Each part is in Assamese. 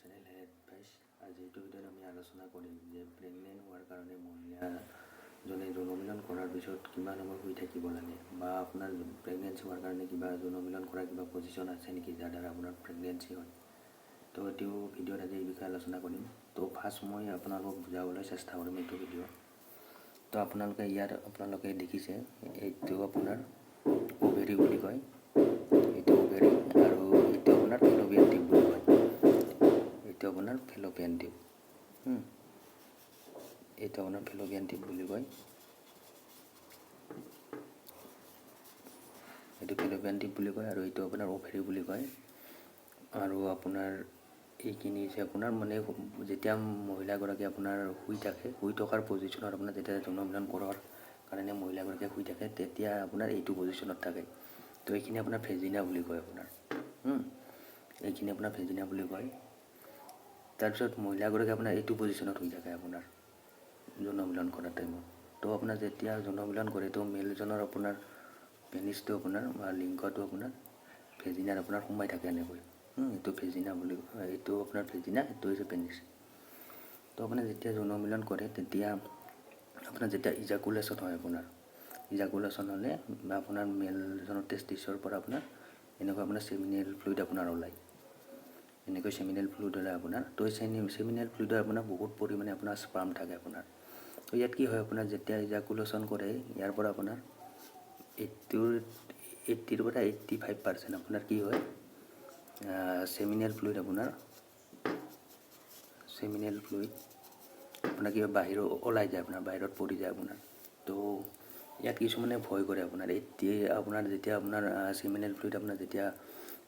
Channel advice. আজি এইটো ভিডিঅ'ত আমি আলোচনা কৰিম যে প্ৰেগনেণ্ট হোৱাৰ কাৰণে মহিলাজনে যৌনমিলন কৰাৰ পিছত কিমান সময় শুই থাকিব লাগে, বা আপোনাৰ প্ৰেগনেঞ্চি হোৱাৰ কাৰণে কিবা যৌনমিলন কৰাৰ কিবা পজিশ্যন আছে নেকি যাৰ দ্বাৰা আপোনাৰ প্ৰেগনেঞ্চি হয়। তো এইটো ভিডিঅ'ত আজি এই বিষয়ে আলোচনা কৰিম। তো ফাৰ্ষ্ট মই আপোনালোকক বুজাবলৈ চেষ্টা কৰিম এইটো ভিডিঅ'। তো আপোনালোকে দেখিছে এইটো আপোনাৰ ওভেৰী বুলি কয়, এইটো ওভেৰী, আৰু এইটো আপোনাৰ ফেলোপিয়ান টিউব বুলি কয়। এইটো আপোনাৰ ফেলোপিয়ান টিউব, এইটো আপোনাৰ ফেলোপিয়ান টিউব বুলি কয়। এইটো ফেলোপিয়ান টিউব বুলি কয়, আৰু এইটো আপোনাৰ ওভেৰী বুলি কয়। আৰু আপোনাৰ এইখিনি হৈছে আপোনাৰ মানে যেতিয়া মহিলাগৰাকী আপোনাৰ শুই থকাৰ পজিশ্যনত আপোনাৰ যেতিয়া যৌনমিলন কৰাৰ কাৰণে মহিলাগৰাকীয়ে শুই থাকে তেতিয়া আপোনাৰ এইটো পজিশ্যনত থাকে। তো এইখিনি আপোনাৰ ভেজিনা বুলি কয় আপোনাৰ, এইখিনি আপোনাৰ ভেজিনা বুলি কয়। তাৰপিছত মহিলাগৰাকী আপোনাৰ এইটো পজিশ্যনত শুই থাকে আপোনাৰ যৌনমিলন কৰাৰ টাইমত। তো আপোনাৰ যেতিয়া যৌনমিলন কৰে তো মেলজনৰ আপোনাৰ পেনিছটো আপোনাৰ বা লিংগটো আপোনাৰ ভেজিনাত আপোনাৰ সোমাই থাকে এনেকৈ। এইটো ভেজিনা বুলি কয়, এইটো আপোনাৰ ভেজিনা, এইটো হৈছে পেনিছ। তো আপোনাৰ যেতিয়া যৌনমিলন কৰে তেতিয়া আপোনাৰ যেতিয়া ইজাকুলেশ্যন হয়, আপোনাৰ ইজাকুলেশ্যন হ'লে আপোনাৰ মেলজনৰ টেষ্টিছৰ পৰা আপোনাৰ এনেকুৱা আপোনাৰ চেমিনেল ফ্লুইড আপোনাৰ ওলায়। এনেকৈ চেমিনেল ফ্লুইড ওলায় আপোনাৰ। তো চেমিনেল ফ্লুইডত আপোনাৰ বহুত পৰিমাণে আপোনাৰ স্পাৰ্ম থাকে আপোনাৰ। তো ইয়াত কি হয়, আপোনাৰ যেতিয়া ইজাকুলেশ্যন কৰে ইয়াৰ পৰা আপোনাৰ 80ৰ পৰা 85% আপোনাৰ কি হয়, চেমিনেল ফ্লুইড আপোনাৰ কি হয় বাহিৰত ওলাই যায়, আপোনাৰ বাহিৰত পৰি যায় আপোনাৰ। তো ইয়াত কিছুমানে ভয় কৰে আপোনাৰ যেতিয়া আপোনাৰ চেমিনেল ফ্লুইড আপোনাৰ যেতিয়া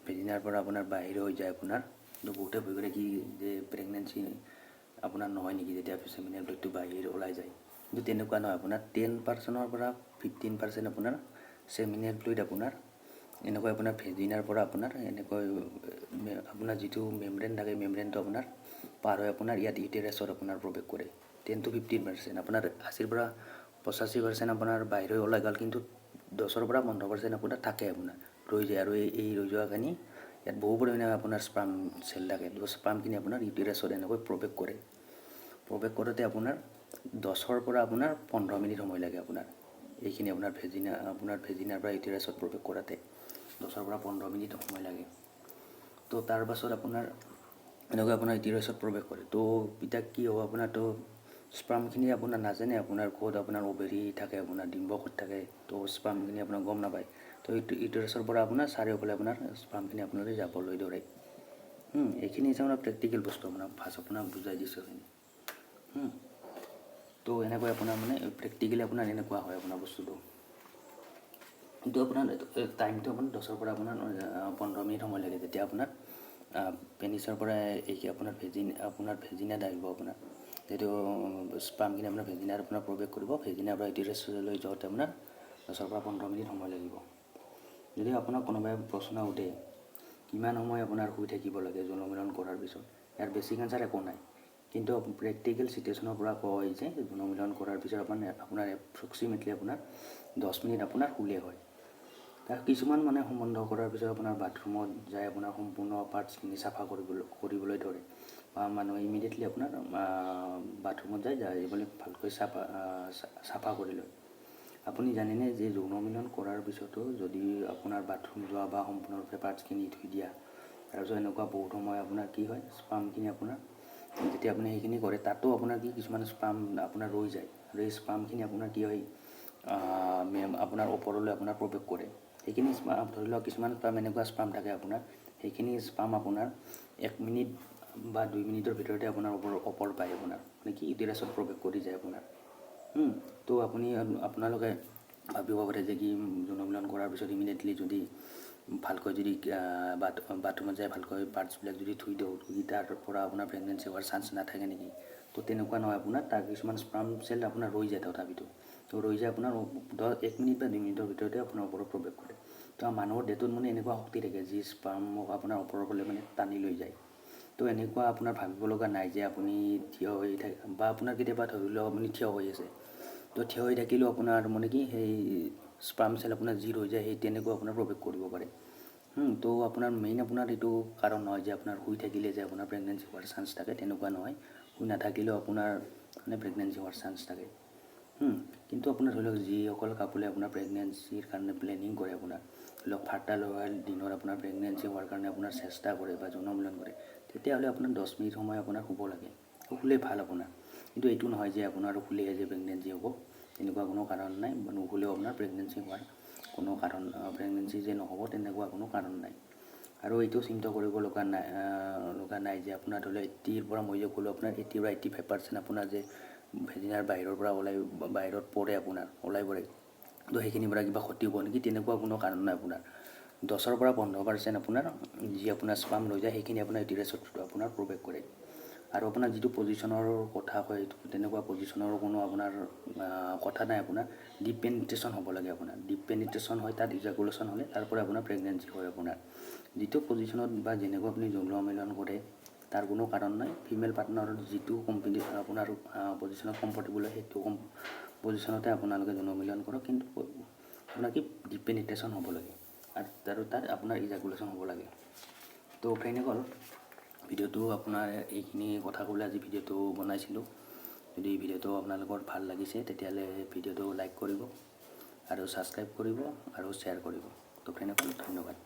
ভেজিনাৰ পৰা আপোনাৰ বাহিৰ হৈ যায় আপোনাৰ, তো বহুতে ভয় কৰে কি যে প্ৰেগনেঞ্চি আপোনাৰ নহয় নেকি যেতিয়া চেমিনেল ফ্লুইডটো বাহিৰ ওলাই যায়। কিন্তু তেনেকুৱা নহয়, আপোনাৰ 10% পৰা 15% আপোনাৰ চেমিনেল ফ্লুইড আপোনাৰ এনেকৈ আপোনাৰ ভেজিনাৰ পৰা আপোনাৰ এনেকৈ আপোনাৰ যিটো মেমব্ৰেন থাকে মেমব্ৰেনটো আপোনাৰ পাৰ হৈ আপোনাৰ ইয়াত ইউটেৰাছত আপোনাৰ প্ৰৱেশ কৰে। 10 to 15% আপোনাৰ 80ৰ পৰা 85% আপোনাৰ বাহিৰ হৈ ওলাই গ'ল, কিন্তু 10ৰ পৰা 15% আপোনাৰ থাকে, আপোনাৰ ৰৈ যায়। আৰু এই ৰৈ যোৱাখিনি ইয়াত বহু পৰিমাণে আপোনাৰ স্পাৰ্ম চেল থাকে। তো স্পাৰ্মখিনি আপোনাৰ ইউটেৰাছত এনেকৈ প্ৰৱেশ কৰে। প্ৰৱেশ কৰোঁতে আপোনাৰ 10ৰ পৰা আপোনাৰ 15 মিনিট সময় লাগে আপোনাৰ। এইখিনি আপোনাৰ ভেজিনাৰ পৰা ইউটেৰাছত প্ৰৱেশ কৰাতে 10ৰ পৰা 15 মিনিট সময় লাগে। তো তাৰ পাছত আপোনাৰ এনেকৈ আপোনাৰ ইউটেৰাছত প্ৰৱেশ কৰে। তো এতিয়া কি হ'ব, আপোনাৰ তো স্পাৰ্মখিনি আপোনাৰ নাজানে আপোনাৰ ক'ত আপোনাৰ ওভেৰী থাকে, আপোনাৰ ডিম্ব ক'ত থাকে। তো স্পাৰ্মখিনি আপোনাৰ গম নাপায়। তো ইউটেৰাছৰ পৰা আপোনাৰ চাৰিওফালে আপোনাৰ স্পাৰ্মখিনি আপোনালৈ যাবলৈ ধৰে। এইখিনি হৈছে আপোনাৰ প্ৰেক্টিকেল বস্তু, আপোনাক বুজাই দিছোঁ এইখিনি। তো এনেকৈ আপোনাৰ মানে প্ৰেক্টিকেলি আপোনাৰ এনেকুৱা হয় আপোনাৰ বস্তুটো। কিন্তু আপোনাৰ টাইমটো আপোনাৰ 10ৰ পৰা আপোনাৰ 15 মিনিট সময় লাগে, যেতিয়া আপোনাৰ পেনিছৰ পৰা আপোনাৰ ভেজিনাত আহিব আপোনাৰ যিটো স্পাৰ্মখিনি আপোনাৰ ভেজিনাত আপোনাৰ প্ৰৱেশ কৰিব। ভেজিনাৰ পৰা ইউটেৰাছলৈ যাওঁতে আপোনাৰ 10ৰ পৰা 15 মিনিট সময় লাগিব। যদি আপোনাক কোনোবাই প্ৰশ্ন সোধে কিমান সময় আপোনাৰ শুই থাকিব লাগে যৌনমিলন কৰাৰ পিছত, ইয়াৰ বেছিক এনচাৰ একো নাই। কিন্তু প্ৰেক্টিকেল চিটুৱেশ্যনৰ পৰা কোৱা হয় যে যৌনমিলন কৰাৰ পিছত আপোনাৰ এপ্ৰক্সিমেটলি আপোনাৰ 10 মিনিট আপোনাৰ শুলে হয়। তাৰ কিছুমান মানে সম্বন্ধ কৰাৰ পিছত আপোনাৰ বাথৰুমত যায়, আপোনাৰ সম্পূৰ্ণ পাৰ্টছখিনি চাফা কৰিবলৈ ধৰে, বা মানুহে ইমিডিয়েটলি আপোনাৰ বাথৰুমত যাই বুলি ভালকৈ চাফা কৰি লয়। আপুনি জানেনে যে যৌনমিলন কৰাৰ পিছতো যদি আপোনাৰ বাথৰুম যোৱা বা সম্পূৰ্ণৰূপে পাৰ্টছখিনি ধুই দিয়া, তাৰপিছত এনেকুৱা বহুত সময় আপোনাৰ কি হয়, স্পাৰ্মখিনি আপোনাৰ যেতিয়া আপুনি সেইখিনি কৰে তাতো আপোনাৰ কিছুমান স্পাৰ্ম আপোনাৰ ৰৈ যায়। আৰু এই স্পাৰ্মখিনি আপোনাৰ কি হয়, আপোনাৰ ওপৰলৈ আপোনাৰ প্ৰৱেশ কৰে। সেইখিনি ধৰি লওক কিছুমান স্পাৰ্ম এনেকুৱা স্পাৰ্ম থাকে আপোনাৰ, সেইখিনি স্পাৰ্ম আপোনাৰ 1 মিনিট বা 2 মিনিটৰ ভিতৰতে আপোনাৰ ওপৰ পায়, আপোনাৰ মানে কি ইউটেৰাছত প্ৰৱেশ কৰি যায় আপোনাৰ। তো আপোনালোকে ভাবিব পাৰে যে কি যৌনমিলন কৰাৰ পিছত ইমিডিয়েটলি যদি ভালকৈ যদি বাথৰুমত যায় ভালকৈ পাৰ্টছবিলাক যদি ধুই দিওঁ, তাৰ পৰা আপোনাৰ প্ৰেগনেঞ্চি হোৱাৰ চান্স নাথাকে নেকি। তো তেনেকুৱা নহয়, আপোনাৰ তাৰ কিছুমান স্পাৰ্ম চেল আপোনাৰ ৰৈ যায় তথাপিতো। তো ৰৈ যায় আপোনাৰ 1 মিনিট বা 2 মিনিটৰ ভিতৰতে আপোনাৰ ওপৰত প্ৰৱেশ কৰে। তো মানুহৰ দেহটোত মানে এনেকুৱা শক্তি থাকে যি স্পাৰ্মক আপোনাৰ ওপৰৰ ফালে মানে টানি লৈ যায়। তো এনেকুৱা আপোনাৰ ভাবিব লগা নাই যে আপুনি থিয় হৈ থাকে, বা আপোনাৰ কেতিয়াবা ধৰি লওক আপুনি থিয় হৈ আছে, তো থিয় হৈ থাকিলেও আপোনাৰ মানে কি সেই স্পাৰ্ম চেল আপোনাৰ যি ৰৈ যায় সেই তেনেকুৱা আপোনাৰ প্ৰৱেশ কৰিব পাৰে। তো আপোনাৰ মেইন আপোনাৰ এইটো কাৰণ নহয় যে আপোনাৰ শুই থাকিলে যে আপোনাৰ প্ৰেগনেঞ্চি হোৱাৰ চান্স থাকে, তেনেকুৱা নহয়। শুই নাথাকিলেও আপোনাৰ মানে প্ৰেগনেঞ্চি হোৱাৰ চান্স থাকে। কিন্তু আপোনাৰ ধৰি লওক যিসকল কাপোৰে আপোনাৰ প্ৰেগনেঞ্চিৰ কাৰণে প্লেনিং কৰে, আপোনাৰ ধৰি লওক ফাৰ্টাইল হোৱাৰ দিনত আপোনাৰ প্ৰেগনেঞ্চি হোৱাৰ কাৰণে আপোনাৰ চেষ্টা কৰে বা যৌন মিলন কৰে, তেতিয়াহ'লে আপোনাৰ 10 মিনিট সময় আপোনাৰ শুব লাগে, শুলে ভাল আপোনাৰ। কিন্তু এইটো নহয় যে আপোনাৰ শুলেহে যে প্ৰেগনেঞ্চি হ'ব, তেনেকুৱা কোনো কাৰণ নাই। নুশুলেও আপোনাৰ প্ৰেগনেঞ্চি হোৱাৰ কোনো কাৰণ, প্ৰেগনেঞ্চি যে নহ'ব তেনেকুৱা কোনো কাৰণ নাই। আৰু এইটো চিন্তা কৰিব লগা নাই যে আপোনাৰ ধৰি লওক 80ৰ পৰা মই যে ক'লোঁ আপোনাৰ 80 বা 85% আপোনাৰ যে ভেজিনাৰ বাহিৰৰ পৰা বাহিৰত পৰে, আপোনাৰ ওলাই পৰে, তো সেইখিনিৰ পৰা কিবা ক্ষতি হ'ব নেকি, তেনেকুৱা কোনো কাৰণ নাই আপোনাৰ। 10ৰ পৰা 15% আপোনাৰ যি আপোনাৰ স্পাম লৈ যায়, সেইখিনি আপোনাৰ ইউটেৰাছত আপোনাৰ প্ৰৱেশ কৰে। আৰু আপোনাৰ যিটো পজিশ্যনৰ কথা কয়, তেনেকুৱা পজিশ্যনৰ কোনো আপোনাৰ কথা নাই। আপোনাৰ ডিপ পেনিট্ৰেশ্যন হ'ব লাগে। আপোনাৰ ডিপ পেনিট্ৰেশ্যন হয়, তাত ইজাকুলেশ্যন হ'লে তাৰ পৰা আপোনাৰ প্ৰেগনেঞ্চি হয়। আপোনাৰ যিটো পজিশ্যনত বা যেনেকুৱা আপুনি যৌন মিলন কৰে, তাৰ কোনো কাৰণ নাই। ফিমেল পাৰ্টনাৰৰ যিটো আপোনাৰ পজিশ্যনত কমফৰ্টেবল হয়, সেইটো পজিশ্যনতে আপোনালোকে যৌন মিলন কৰক, কিন্তু আপোনাৰ কি ডিপ পেনিট্ৰেশ্যন হ'ব লাগে, আৰু তাত আপোনাৰ ইজাকুলেশ্যন হ'ব লাগে। তো ফ্ৰেণ্ডে গ'ল ভিডিঅ'টো আপোনাৰ এইখিনি কথা ক'বলৈ আজি ভিডিঅ'টো বনাইছিলোঁ। যদি ভিডিঅ'টো আপোনালোকৰ ভাল লাগিছে, তেতিয়াহ'লে ভিডিঅ'টো লাইক কৰিব আৰু ছাবস্ক্ৰাইব কৰিব আৰু শ্বেয়াৰ কৰিব। তো ফ্ৰেণ্ডে গ'ল, ধন্যবাদ।